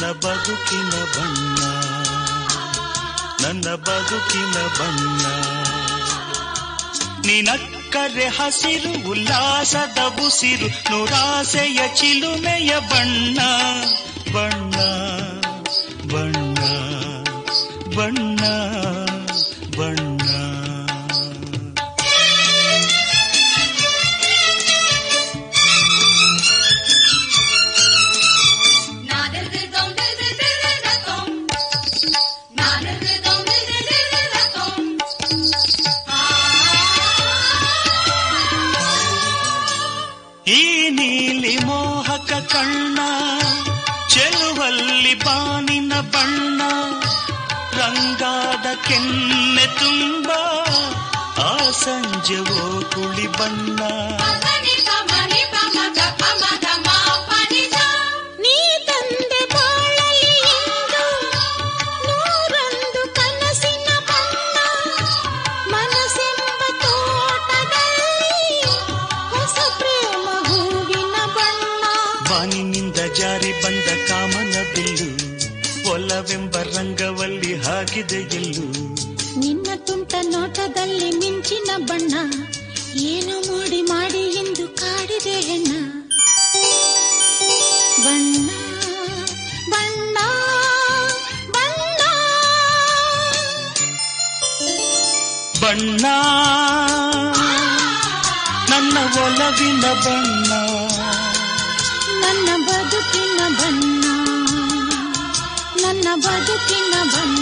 ನನ್ನ ಬದುಕಿನ ಬಣ್ಣ, ನನ್ನ ಬದುಕಿನ ಬಣ್ಣ. ನಿನಕ್ಕರೆ ಹಸಿರು ಉಲ್ಲಾಸದ ಉಸಿರು, ನೂರಾಸೆಯ ಚಿಲುಮೆಯ ಬಣ್ಣ ಬಣ್ಣ ಬಣ್ಣ ಬಣ್ಣ ಬಣ್ಣ. ಈ ನೀಲಿ ಮೋಹಕ ಕಣ್ಣ ಚೆಲುವಲ್ಲಿ ಬಾನಿನ ಬಣ್ಣ, ರಂಗಾದ ಕೆನ್ನೆ ತುಂಬ ಆ ಸಂಜೆವೋ ಕುಳಿ ಬಣ್ಣ. ನೀ ತಂದೆ ಬಾಳಲಿ ಎಂದು ನೂರೊಂದು ಕನಸಿನ ಬಣ್ಣ, ಮನಸ್ಸೆಂಬ ತೋಟದಲ್ಲಿ ಹೊಸ ಪ್ರೇಮ ಹೂವಿನ ಬಣ್ಣ. ಬಾನಿನಿಂದ ಜಾರಿ ಬಂದ ಕಾಮನ ಬಿಲ್ಲು, ಒಲವೆಂಬ ರಂಗವಲ್ಲಿ ಹಾಕಿದೆ ಎಲ್ಲು. ನಿನ್ನ ತುಂಟ ನೋಟದಲ್ಲಿ ಮಿಂಚಿನ ಬಣ್ಣ, ಏನು ಮಾಡಿ ಮಾಡಿ ಎಂದು ಕಾಡಿದೆ ಹೆಣ್ಣ. ಬಣ್ಣ ಬಣ್ಣ ಬಣ್ಣ ಬಣ್ಣ ನನ್ನ ಒಲವಿನ ಬಣ್ಣ, ನನ್ನ ಬದುಕಿನ ಬಣ್ಣ, ನನ್ನ ಬದುಕಿನ ಬಣ್ಣ.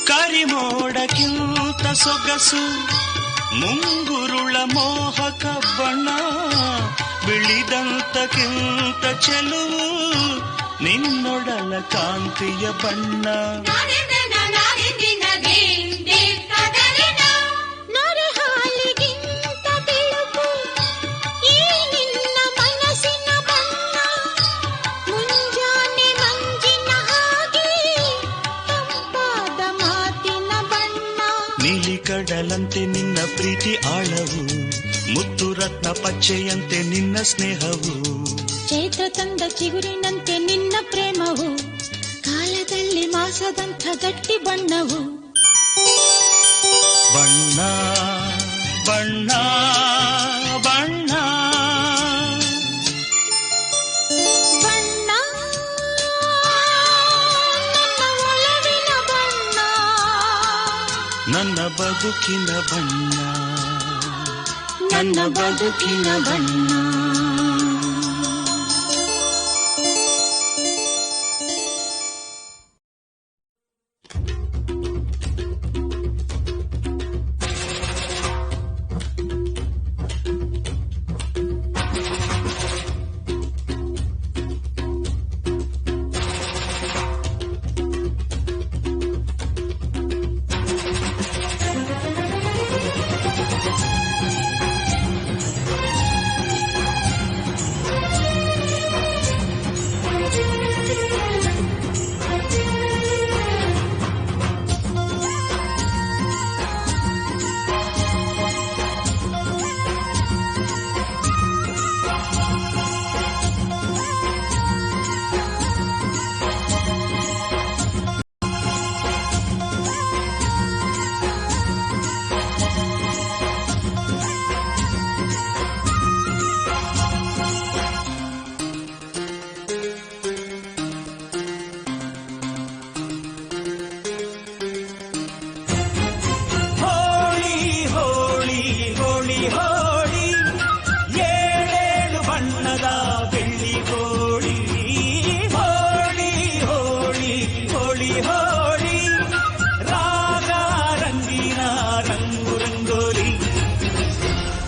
ಕರಿಮೋಡಕ್ಕಿಂತ ಸೊಗಸು ಮುಂಗುರುಳ ಮೋಹಕ ಬಣ್ಣ, ಬಿಳಿದಂತಕ್ಕಿಂತ ಚೆಲುವು ನಿನ್ನೊಡಲ ಕಾಂತಿಯ ಬಣ್ಣ. ನೊರೆ ಹಾಲಿಗಿಂತ ಬಿಳುಪು ಈ ನಿನ್ನ ಮನಸ್ಸಿನ ಬಣ್ಣ, ಮುಂಜಾನೆ ಮಂಜಿನ ಹಾಗೆ ತಂಪಾದ ಮಾತಿನ ಬಣ್ಣ. ನೀಲಿ ಕಡಲಂತೆ ನಿನ್ನ ಪ್ರೀತಿ ಆಳವು, ಮುತ್ತು ರತ್ನ ಪಚ್ಚೆಯಂತೆ ನಿನ್ನ ಸ್ನೇಹವು. ಚೈತ್ರ ತಂದ ಚಿಗುರಿನಂತೆ ನಿನ್ನ ಪ್ರೇಮವು, ಕಾಲದಲ್ಲಿ ಮಾಸದಂಥ ಗಟ್ಟಿ ಬಣ್ಣವು. ಬಣ್ಣ ಬಣ್ಣ ಬಣ್ಣ ಬಣ್ಣ ನನ್ನ ಒಲವಿನ ಬಣ್ಣ, ನನ್ನ ಬದುಕಿನ ಬಣ್ಣ, ನನ್ನ ಬದುಕಿನ ಬಣ್ಣ.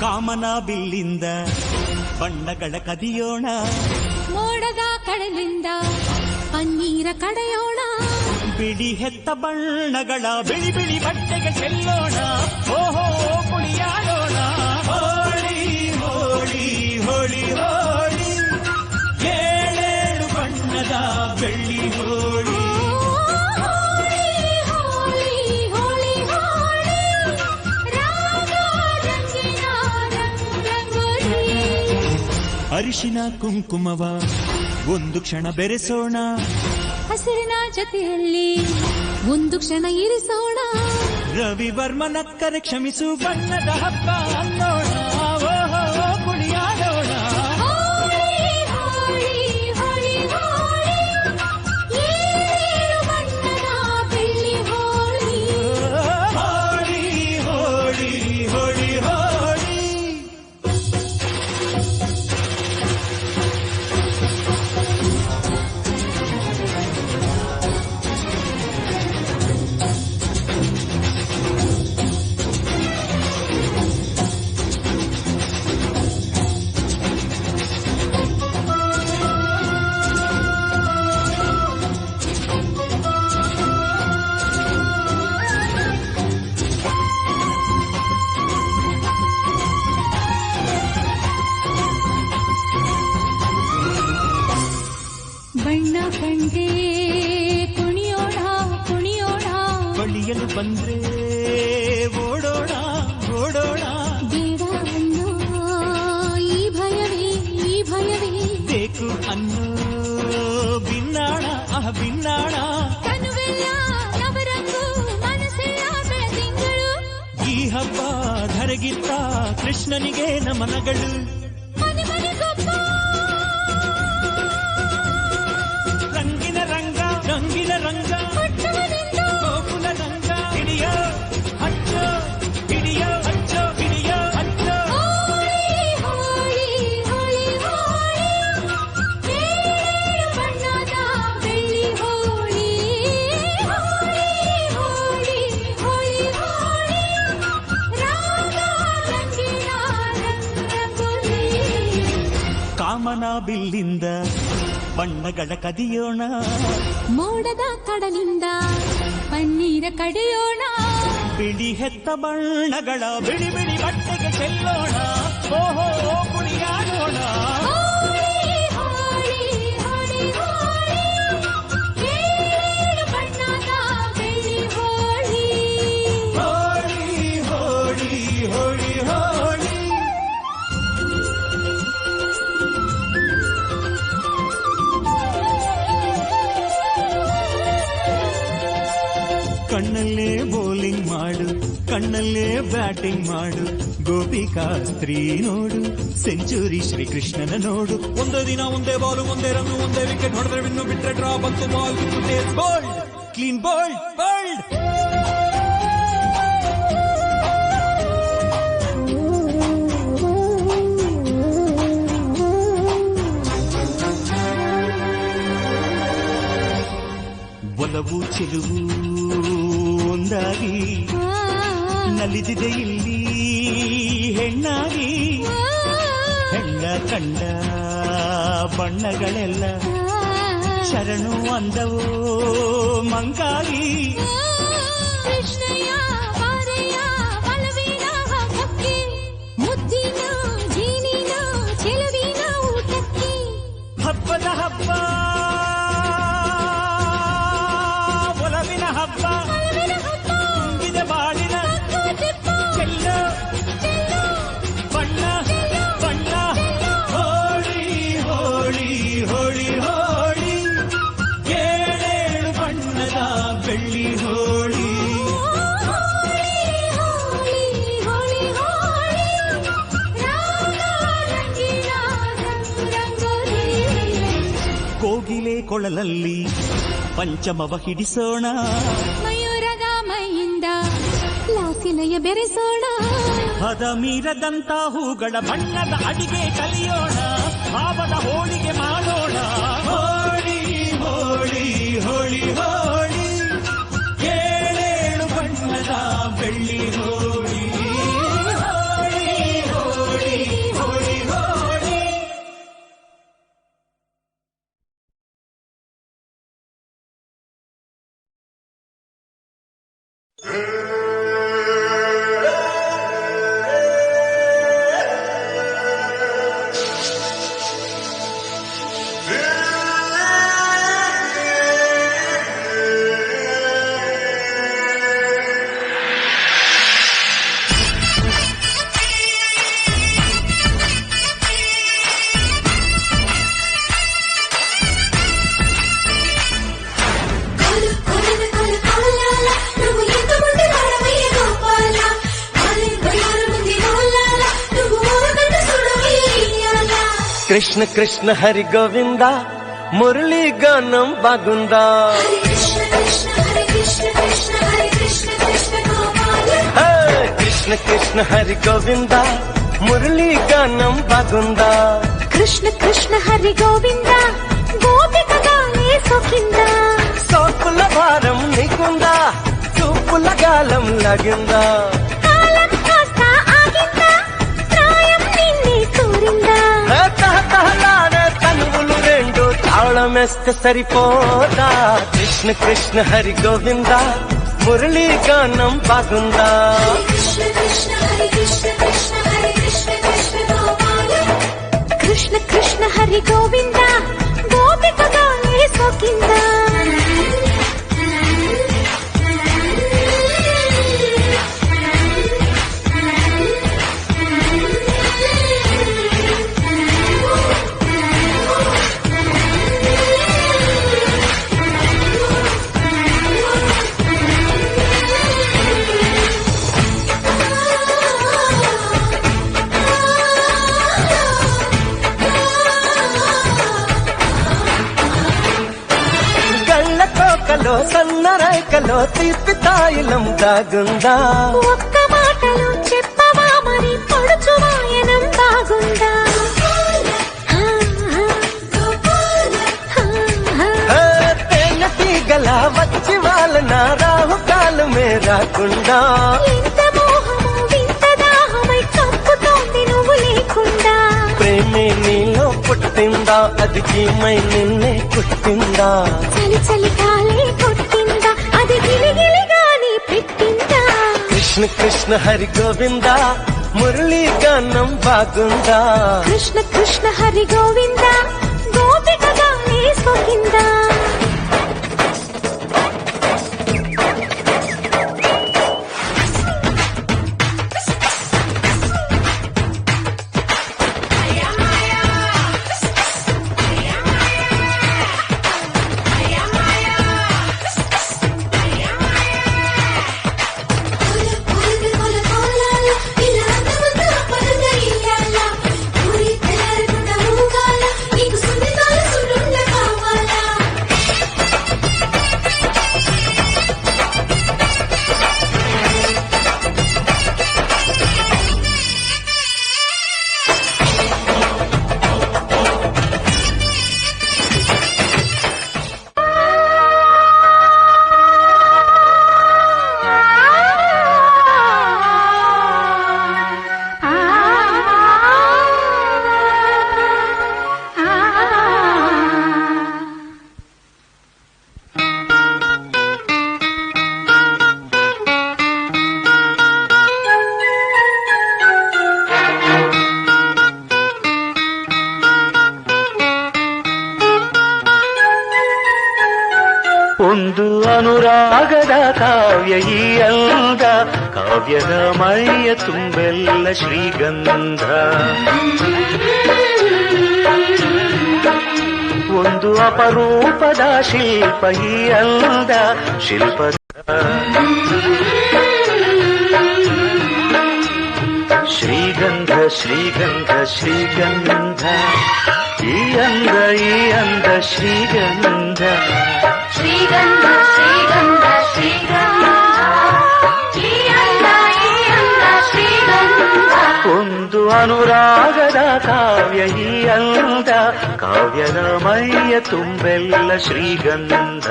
ಕಾಮನ ಬಿಲ್ಲಿಂದ ಬಣ್ಣಗಳ ಕದಿಯೋಣ, ಮೋಡದ ಕಡಲಿಂದ ಪನ್ನೀರ ಕಡೆಯೋಣ, ಬಿಡಿ ಹೆತ್ತ ಬಣ್ಣಗಳ ಬಿಳಿ ಬಿಳಿ ಬಟ್ಟೆಗೆ ಚೆಲ್ಲೋಣ ಓಹೋ ಕುಣಿಯಾಡೋಣ ಹೋಳಿ ಹೋಳಿ ಹೋಳಿ ಹೋಳಿ ಏಳೇಳು ಬಣ್ಣದ ಬೆಳ್ಳಿ ಹೋಳಿ ಅರಿಶಿನ ಕುಂಕುಮವ ಒಂದು ಕ್ಷಣ ಬೆರೆಸೋಣ ಹಸಿರಿನ ಜೊತೆಯಲ್ಲಿ ಒಂದು ಕ್ಷಣ ಇರಿಸೋಣ ರವಿವರ್ಮನಕ್ಕರೆ ಕ್ಷಮಿಸು ಬಣ್ಣದ ಹಬ್ಬ ಅನ್ನೋಣ ಓಹೋ ಕುಣಿಯಾಡೋಣ ಬೆಳ್ಳಿ ಹೋಳಿ ಹೋಳಿ ಹೋಳಿ ಹೋಳಿ ಹೋಳಿ ಬಣ್ಣ ಕಂಡೆ ಕುಣಿಯೋಣ ಕುಣಿಯೋಣ ಬಳಿಯಲು ಬಂದ್ರೆ ಓಡೋಣ ಓಡೋಣ ಬೇಡ ಅನ್ನೋ ಈ ಭಯವೇ ಬೇಕು ಅನ್ನೋ ಬಿನ್ನಾಣ ಬಿನ್ನಾಣ ಕನುವೆಲ್ಲ ನವರಂಗು ಮನಸ್ಸೆಲ್ಲ ಬೆಳದಿಂಗಳು ಈ ಹಬ್ಬ ಧರೆಗಿತ್ತ ಕೃಷ್ಣನಿಗೆ ನಮನಗಳು ಮನೆ ಮನೆಗೊಬ್ಬ ರಂಗಿನ ರಂಗ ರಂಗಿನ ರಂಗ ಹುಟ್ಟುವುದೆಂದು ಗೋಕುಲ ರಂಗ ಹಿಡಿಯೋ ಹಚ್ಚೋ ಹಿಡಿಯೋ ಹಚ್ಚೋ ಹಿಡಿಯೋ ಹಚ್ಚೋ ಹೋಳಿ ಹೋಳಿ ಹೋಳಿ ಏಳು ಬಣ್ಣದ ಬೆಳ್ಳಿ ಹೋಳಿ ಹೋಳಿ ಹೋಳಿ ಹೋಳಿ ರಾಗ ರಂಗಿನ ರಂಗೋಲಿ ಕಾಮನ ಬಿಲ್ಲಿಂದ ಬಣ್ಣಗಳ ಕದಿಯೋಣ ಮೋಡದ ಕಡಲಿಂದ ಪನ್ನೀರ ಕಡಿಯೋಣ ಬಿಳಿ ಹೆತ್ತ ಬಣ್ಣಗಳ ಬಿಳಿ ಬಿಳಿ ಬಟ್ಟೆಗೆ ಚೆಲ್ಲೋಣ ಓಹೋ ಕುಣಿಯಾಡೋಣ ಹೋಳಿ ಹೋಳಿ ಹೋಳಿ ಹೋಳಿ ಏಳು ಬಣ್ಣದ ಬೆಳ್ಳಿ ಹೋಳಿ ಹೋಳಿ ಹೋಳಿ ಹೋಳಿ ಹೋಳಿ ಕಣ್ಣಲ್ಲೇ ಬೌಲಿಂಗ್ ಮಾಡು ಕಣ್ಣಲ್ಲೇ ಬ್ಯಾಟಿಂಗ್ ಮಾಡು ಗೋಪಿಕಾ ಸ್ತ್ರೀ ನೋಡು ಸೆಂಚುರಿ ಶ್ರೀಕೃಷ್ಣನ ನೋಡು ಒಂದೇ ದಿನ ಒಂದೇ ಬಾಲು ಒಂದೇ ರನ್ನು ಒಂದೇ ವಿಕೆಟ್ ಹೊಡೆದ್ರೆ ಇನ್ನು ಬಿಟ್ರೆ ಡ್ರಾ ಬಂತು ball bold clean bold bold ಒಲವು ಚೆಲುವು ಒಂದಾಗಿ ನಲಿದಿದೆ ಇಲ್ಲಿ ಹೆಣ್ಣಾಗಿ ಹೆಣ್ಣ ಕಂಡ ಬಣ್ಣಗಳೆಲ್ಲ ಶರಣು ಅಂದವೋ ಮಂಕಾಗಿ ಕೃಷ್ಣಯ್ಯ ಬಾರಯ್ಯ ಬಲವೀನ ಹಕ್ಕಿ ಮುದ್ದಿನ ಜೀನಿನ ಚೆಲುವಿನ ಊಟಕ್ಕೆ ಹಬ್ಬದ ಹಬ್ಬ ಒಲವಿನ ಹಬ್ಬ ತುಂಬಿದ ಬಾಳಿನ ಚೆಲ್ಲೋ ಬಣ್ಣ ಬಣ್ಣ ಹೋಳಿ ಹೋಳಿ ಹೋಳಿ ಹೋಳಿ ಏಳೇಳು ಬಣ್ಣದ ಬೆಳ್ಳಿ ಹೋಳಿ ಹೋಳಿ ಹೋಳಿ ಹೋಳಿ ರಾಗ ರಂಗಿನ ರಂಗೋಲಿ ಕೋಗಿಲೆ ಕೊಳಲಲ್ಲಿ ಪಂಚಮವ ಹಿಡಿಸೋಣ ಮಯೂರದ ಮೈಯಿಂದ ಲಾಸಿಲಯ ಬೆರೆಸೋಣ ಹದ ಮೀರದಂತ ಹೂಗಳ ಬಣ್ಣದ ಅಡಿಗೆ ಕಲಿಯೋಣ ಭಾವದ ಹೋಳಿಗೆ ಮಾಡೋಣ ಹೋಳಿ ಹೋಳಿ ಹೋಳಿ ಹೋಳಿ ಏಳೇಳು ಬಣ್ಣದ ಬೆಳ್ಳಿ ಹೋಳಿ కృష్ణ కృష్ణ హరి గోవింద మురళీ గానం బాగుందా కృష్ణ కృష్ణ హరి గోవింద మురళీ గానం బాగుందా కృష్ణ కృష్ణ హరి గోవింద గోపికగానే సోకిందా సోపుల భారం నీకుందా చూపుల గాలం లగిందా కాలం కాస్త ఆగిందా ప్రాయం నిన్నే కోరిందా తహతహలాడే తనువులు రెండు తాళమేస్తే సరిపోదా కృష్ణ కృష్ణ హరి గోవింద మురళీ గానం బాగుందా కృష్ణ కృష్ణ హరి గోవింద గోపికగానే సోకిందా కోకలో సన్న రేఖలో తీపి తాయిలం దాగుందా ఒక్క మాటలో చెప్పవా మరి పొడుచు వాయనం బాగుందా తేనె తీగల వచ్చి వాళ్ళ రాహుకాలమే రాకుండా ఇంత మోహము వింత దాహమై చంపుతోంది నువ్వు లేకుండా ప్రేమే నీలో పుట్టిందా అది కీమై నిన్నే పుట్టిందా చలి చలి కాలే కొట్టిందా అది గిలిగిలిగానే పెట్టిందా కృష్ణ కృష్ణ హరి గోవింద మురళీ గానం బాగుందా కృష్ణ కృష్ణ హరి గోవింద గోపికగానే సోకిందా ಒಂದು ಅನುರಾಗದ ಕಾವ್ಯ ಈ ಅಂದ ಕಾವ್ಯದ ಮೈಯ ತುಂಬೆಲ್ಲ ಶ್ರೀಗಂಧ ಒಂದು ಅಪರೂಪದ ಶಿಲ್ಪ ಈ ಅಂದ ಶಿಲ್ಪದ ಶ್ರೀಗಂಧ ಶ್ರೀಗಂಧ ಶ್ರೀಗಂಧ ಈ ಅಂದ ಶ್ರೀಗಂಧ ಶ್ರೀಗಂಧ ಶ್ರೀಗಂಧ ಶ್ರೀಗಂಧ ಶ್ರೀಗಂಧ ಒಂದು ಅನುರಾಗದ ಕಾವ್ಯ ಈ ಅಂದ ಕಾವ್ಯದ ಮೈಯ ತುಂಬೆಲ್ಲ ಶ್ರೀಗಂಧ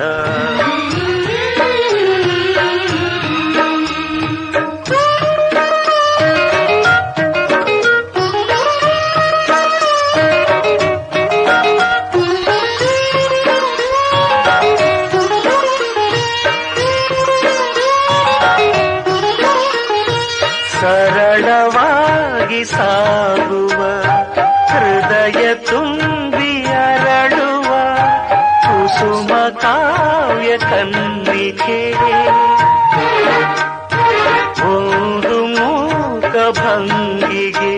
ಒಂದು ಮೂಕ ಭಂಗಿಗೆ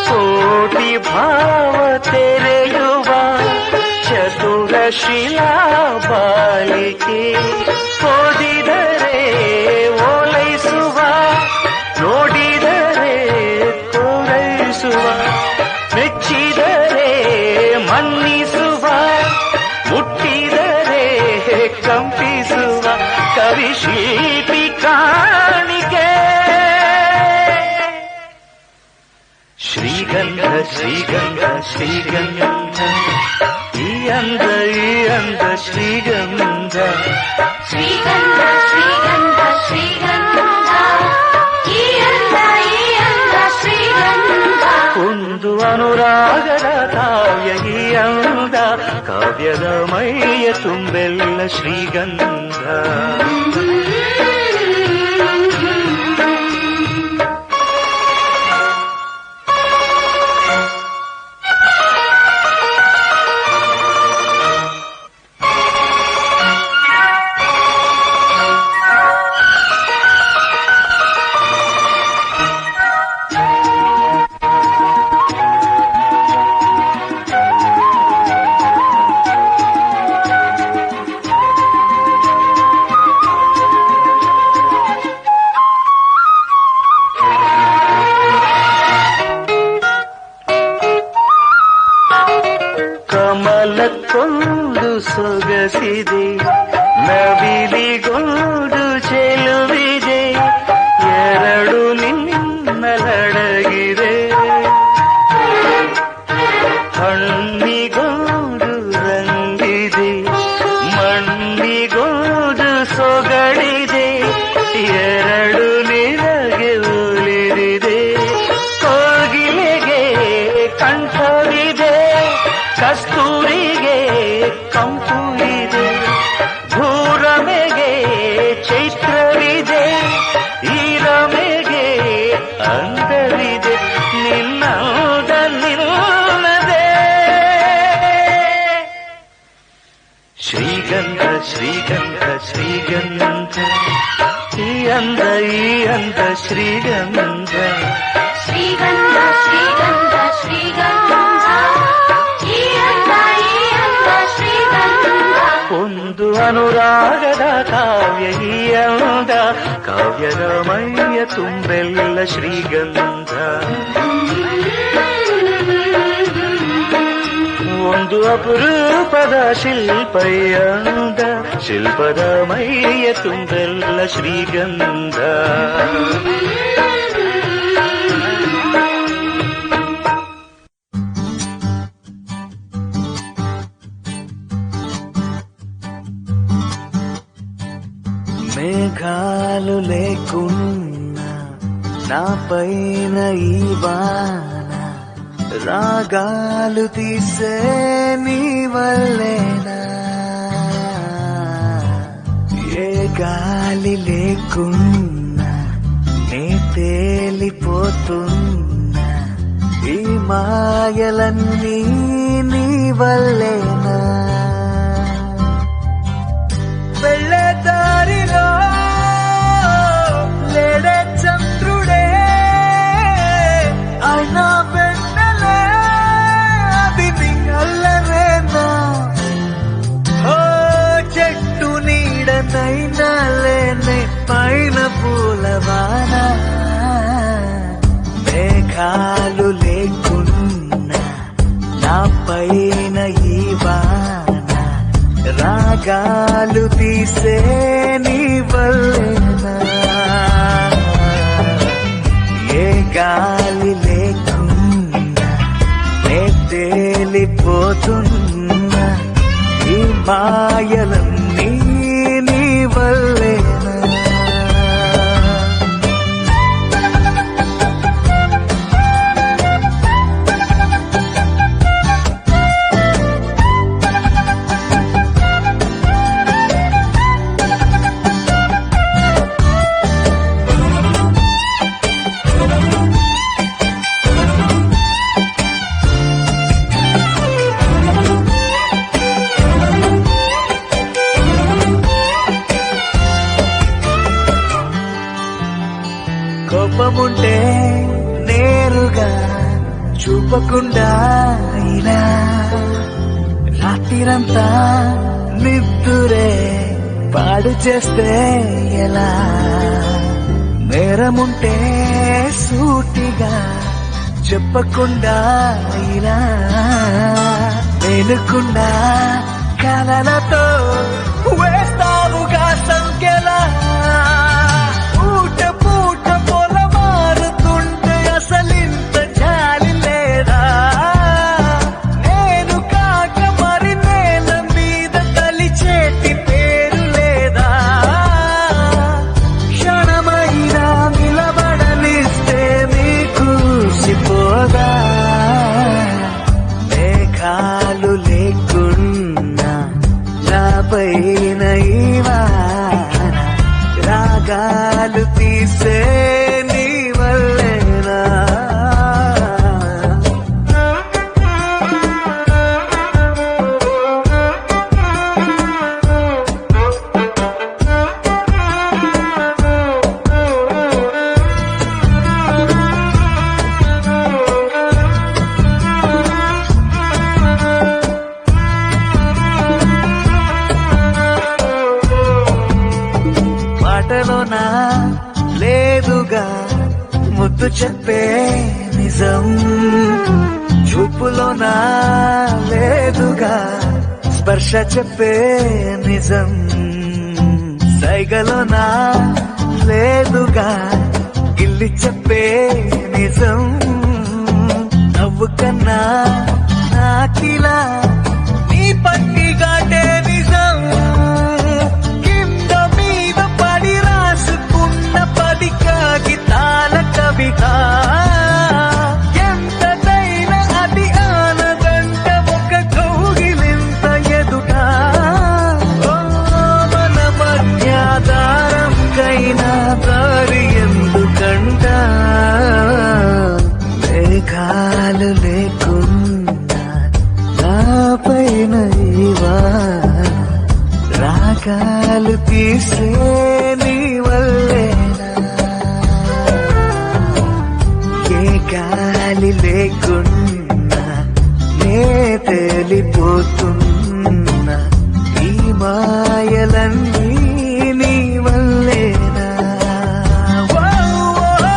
ಕೋಟಿ ಭಾವ ತೆರೆಯುವ ಚತುರ ಶಿಲಾ ಬಾಲಿಕೆ. ಓದಿದರೆ ಓಲೈಸುವ, ನೋಡಿದರೆ ಕೋರೈಸುವ, ಮೆಚ್ಚಿದರೆ ಮನ್ನಿಸುವ, ಮುಟ್ಟಿದರೆ ಕಂಪಿಸುವ ಕವಿ ಶಿಲ್ಪಿ ಕಾಣಿಕೆ. ಶ್ರೀಗಂಧ ಶ್ರೀಗಂಧ ಶ್ರೀಗಂಧ ಈ ಅಂದ ಶ್ರೀಗಂಧ. ಶ್ರೀಗಂಧ ಶ್ರೀಗಂಧ ಶ್ರೀಗಂಧ ಈ ಅಂದ ಶ್ರೀಗಂಧ. ಒಂದು ಅನುರಾಗದ ಕಾವ್ಯ ಈ ಅಂದ, ಕಾವ್ಯದ ಮೈಯ ತುಂಬೆಲ್ಲ ಶ್ರೀಗಂಧ. ಕಮಲಕ್ಕೊಂದು ಸೊಗಸಿದೆ, ನವಿಲಿಗೊಂದು ಚೆಲುವಿದೆ, ಎರಡು ನಿನ್ನಲಡಗಿದೆ. ಹಣ್ಣಿಗೊಂದು ರಂಗಿದೆ, ಮಣ್ಣಿಗೊಂದು ಸೊಗಡಿದೆ, ಎರಡು ನಿನಗೆ ಉಳಿದಿದೆ. ಕೋಗಿಲೆಗೆ ಕಂಠವಿದೆ, ಕಸ್ತೂರಿಗೆ ಕಂಪು ಇದೆ, ಭೂರಮೆಗೆ ಚೈತ್ರವಿದೆ, ಈ ರಮೆಗೆ ಅಂದವಿದೆ, ನಿನ್ನದ ನಿಲ್ಲದೆ. ಶ್ರೀಗಂಧ ಶ್ರೀಗಂಧ ಶ್ರೀಗಂಧ ಈ ಅಂದ ಶ್ರೀಗಂಧ. ಶ್ರೀಗಂಧ ಶ್ರೀಗಂಧ ಶ್ರೀಗಂಧ ಈ ಅಂದ ಶ್ರೀಗಂಧ. ಒಂದು ಅನುರಾಗದ ಕಾವ್ಯ ಈ ಅಂದ, ಕಾವ್ಯದ ಮೈಯ ತುಂಬೆಲ್ಲ ಶ್ರೀಗಂಧ. ಒಂದು ಅಪರೂಪದ ಶಿಲ್ಪ ಈ ಅಂದ, ಶಿಲ್ಪದ ಮೈಯ ತುಂಬೆಲ್ಲ ಶ್ರೀಗಂಧ. మేఘాలు లేకున్నా నా పైన ఈ వాన, రాగాలు తీసే నీ వల్లేనా. ఏ గాలి లేకున్నా నే తేలిపోతున్నా, ఈ మాయలన్నీ నీ వల్లేనా. వెళ్ళే దారిలో లేడే చంద్రుడే, అయినా వెన్నెలే అది నింగల్లనేనా. ఓ చెట్టు నీడనైనా లేనే పైన పూలవాన. మేఘాలు లేకున్నా నా పైన ఈ వాన, రాగాలు తీసే నీ వల్లేనా. ఏ గాలి లేకున్నా నే తేలిపోతున్నా, ఈ మాయలన్నీ నీ వల్లేనా. కోపముంటే నేరుగా చూపకుండా ఇలా రాత్రిరంతా నిద్దురే పాడు చేస్తే ఎలా నేరముంటే సూటిగా చెప్పకుండా ఇలా వెనుకుండా కలలతో వేస్తావుగా సంఖ్యలా పూట పూట పొల మారుతుంటే అసలింత జాలి లేదా నేను కాక మరి నేల మీద తలిచేటి పేరు లేదా క్షణమైనా నిలబడనిస్తే నీకు సిపోదా మేఘాలు లేకున్నా నాపైన ఈ వాన రాగాలు తీసే నీ వల్లేనా మాటలోనా లేదుగా ముద్దు చెప్పే నిజం చూపులోనా లేదుగా స్పర్శ చెప్పే నిజం సైగలోనా లేదుగా గిల్లి చెప్పే నిజం నవ్వు కన్నా నాకిలా నీ పట్టిగాటే నిజం కింద మీద పడి రాసుకున్న 10 కాగితాల కవిత ఎంతదైనా అది ఆనదంట ఒక కౌగిలింత ఎదుట ఓ మన మధ్యాధారంకైనా దారి ఎందుకంట మేఘాలు లేకున్నా నాపైన ఈ వాన రాగాలు తీసే నీ వల్లేనా ఏ గాలి లేకున్నా నే తేలిపోతున్నా ఈ మాయలన్నీ నీ వల్లేనా ఓ, ఓ,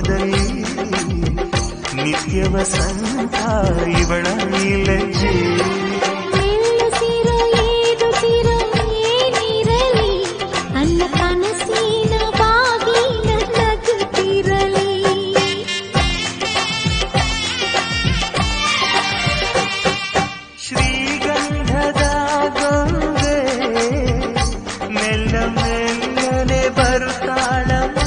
ಮನದಲ್ಲಿ ನಿತ್ಯ ವಸಂತ ಇವಳ ಲಜ್ಜೆ ಅಲ್ಲ ಕನಸಿನ ಬಾಗಿಲ ನಗುತ್ತಿರಲಿ ಶ್ರೀಗಂಧದ ಗೊಂಬೆ ಮೆಲ್ಲ ಮೆಲ್ಲನೆ ಬರುತ್ತಾಳಮ್ಮ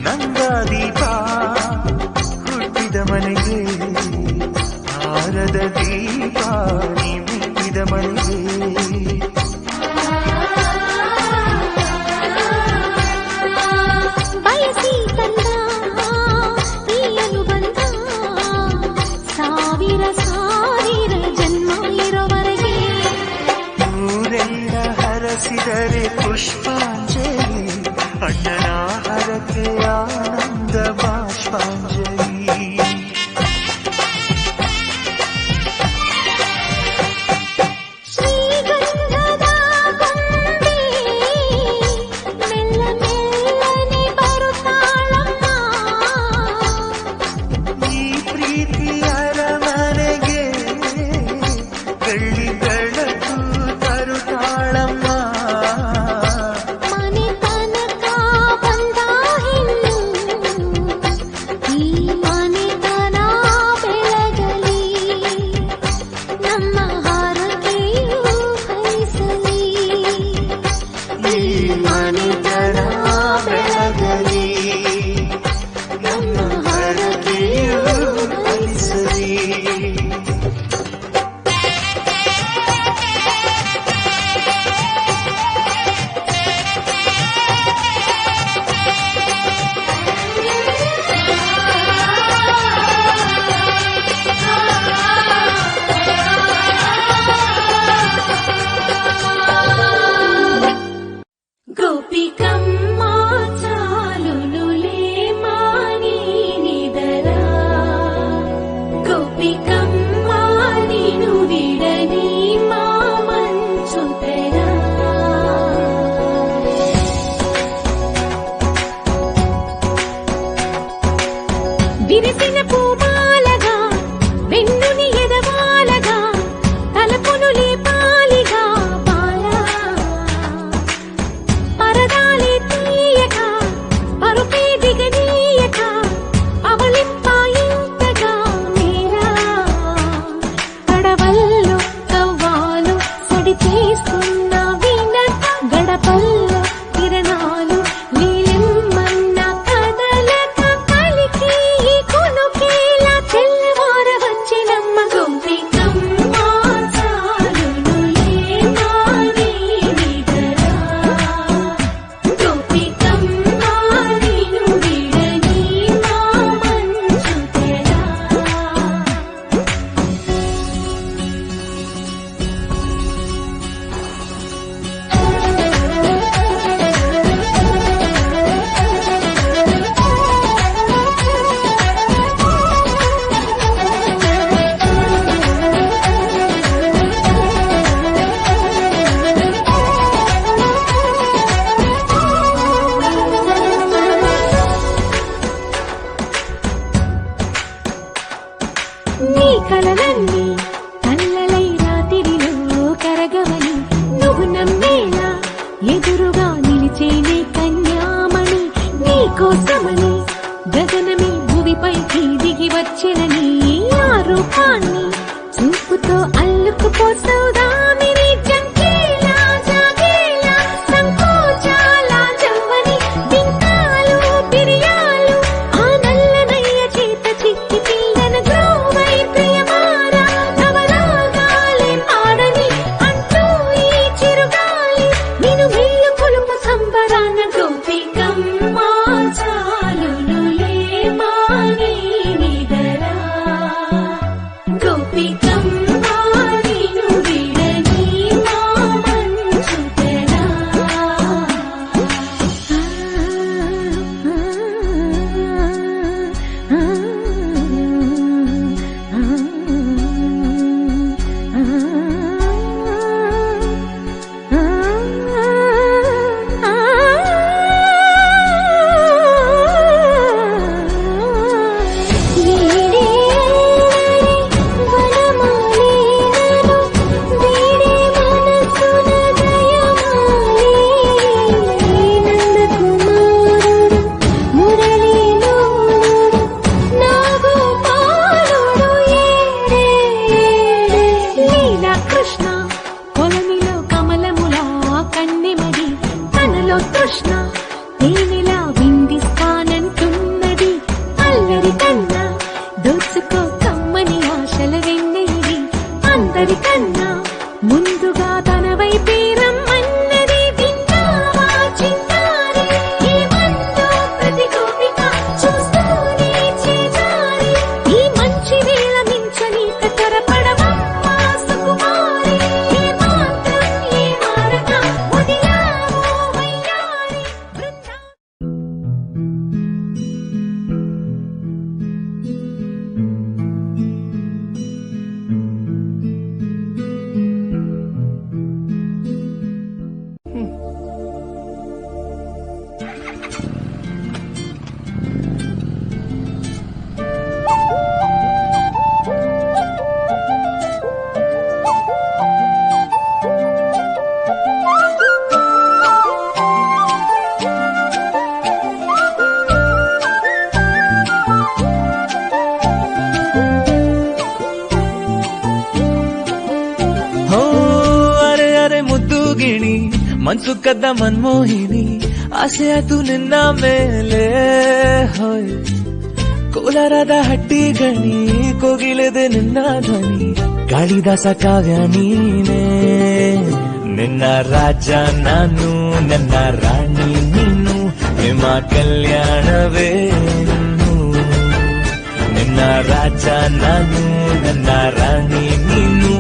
ನಂದಾದೀಪ ಹುಟ್ಟಿದ ಮನೆಗೆ ಹಾರದ ದೀಪ ನಿಮಿಟ್ಟಿದ ಮನೆಗೆ ಬಯಸಿ ತಂದ ಈ ಅನುಬಂಧ ಸಾವಿರ ಸಾವಿರ ಜನ್ಮ ಇರೋವರೆಗೆ ಊರೆಲ್ಲ ಹರಸಿದರೆ ಪುಷ್ಪಾಂಜಲಿ ಅಣ್ಣನ ಹರಕೆ ಆನಂದ ಬಾಷ್ಪಾಂಜಲಿ ಶ್ರೀಗಂಧದ ಗೊಂಬೆ ಮೆಲ್ಲ ಮೆಲ್ಲನೆ ಬರುತ್ತಾಳಮ್ಮ ಈ ಪ್ರೀತಿ ಅರಮನೆಗೆ ಬೆಳ್ಳಿ ಬೆಳಕು ತರುತ್ತಾಳಮ್ಮ ಮನೆ ತನಕ ಬಂದ ಹೆಣ್ಣು ಈ ಮನೆತನ ಬೆಳಗಲಿ ನಮ್ಮ ಹಾರಕೆಯು ಹರಿಸಲಿ ಈ ಮನೆತನ ಬೆಳಗಲಿ ನಮ್ಮ ಹರಕೆಯು ಹರಿಸಲಿ ಗೋಪಿಕಮ್ಮ ಚಾಲುಲುಲೇ ಮಾನಿ ನಿದರ ಗೋಪಿಕಮ್ಮ ನೀನು ವಿಡನಿ ಮಾಮಂಚುತೆರ విరిసిన పూమాలగా వెన్నుని ఎదవాలగా తలపును లేపాలిగా బాల పరదాలే తీయక పరుపే దిగనీయక అవలింపాయింతగా మేరా కడవల్లో కవ్వాలు సడి చేస్తున్న వినక గడపల్లో కిరణాలు నీలిమ్మన్న కదలక కలికి ఈ కొనుకేలా తెల్లవార వచ్చినమ్మ గోపికమ్మ చాలులులే మాని నిదరా ಗೋಪಿಕಮ್ಮ ನೀನು ವಿಡನಿ ಮಾಮಂಚುತೆರ నీ కలలన్నీ కళ్ళలై రాత్రిలో కరగవని నువ్వు నమ్మేలా ఎదురుగా నిలిచేనే కన్యామణి నీ కోసమని గగనమే భువిపైకి దిగి వచ్చెనని ఆ రూపాన్ని చూపుతో అల్లుకుపోసౌదామిని జంకేలా జాగేలా సంకోచాల జవ్వని బింకాలు బిరియాలు ఆ నల్లనయ్య చేత చిక్కి పిల్లన గ్రోవై ప్రియమారా నవల సుందరి కన్నా ముందుగా తన వైపే రమ్మన్నది విన్నావా చిన్నారి ఏమందో ప్రతి గోపిక చూస్తూనే చేజారి ఈ మంచి వేళ మించని త్వరపడవమ్మా సుకుమారి ఏ మాత్రం ఏ మారక వదిలావో వయ్యారి బృందా ಹೋ ಅರೆ ಅರೆ ಮುದ್ದು ಗಿಣಿ ಮನ್ಸು ಕದ್ದ ಮನ್ಮೋಹಿನಿ ಆಸೆ ಆತು ನಿನ್ನ ಮೇಲೆ ಹೋಯ್ ಕೋಲಾರದ ಹಟ್ಟಿ ಗಣಿ ಕೋಗಿಲೆದೆ ನಿನ್ನ ಧ್ವನಿ ಕಾಳಿದಾಸ ಕಾವ್ಯ ನೀನೇ ನಿನ್ನ ರಾಜ ನಾನು ನನ್ನ ರಾಣಿ ನೀನು ನಿಮ್ಮ ಕಲ್ಯಾಣವೇ ನಿನ್ನ ರಾಜ ನಾನು ನನ್ನ ರಾಣಿ ನೀನು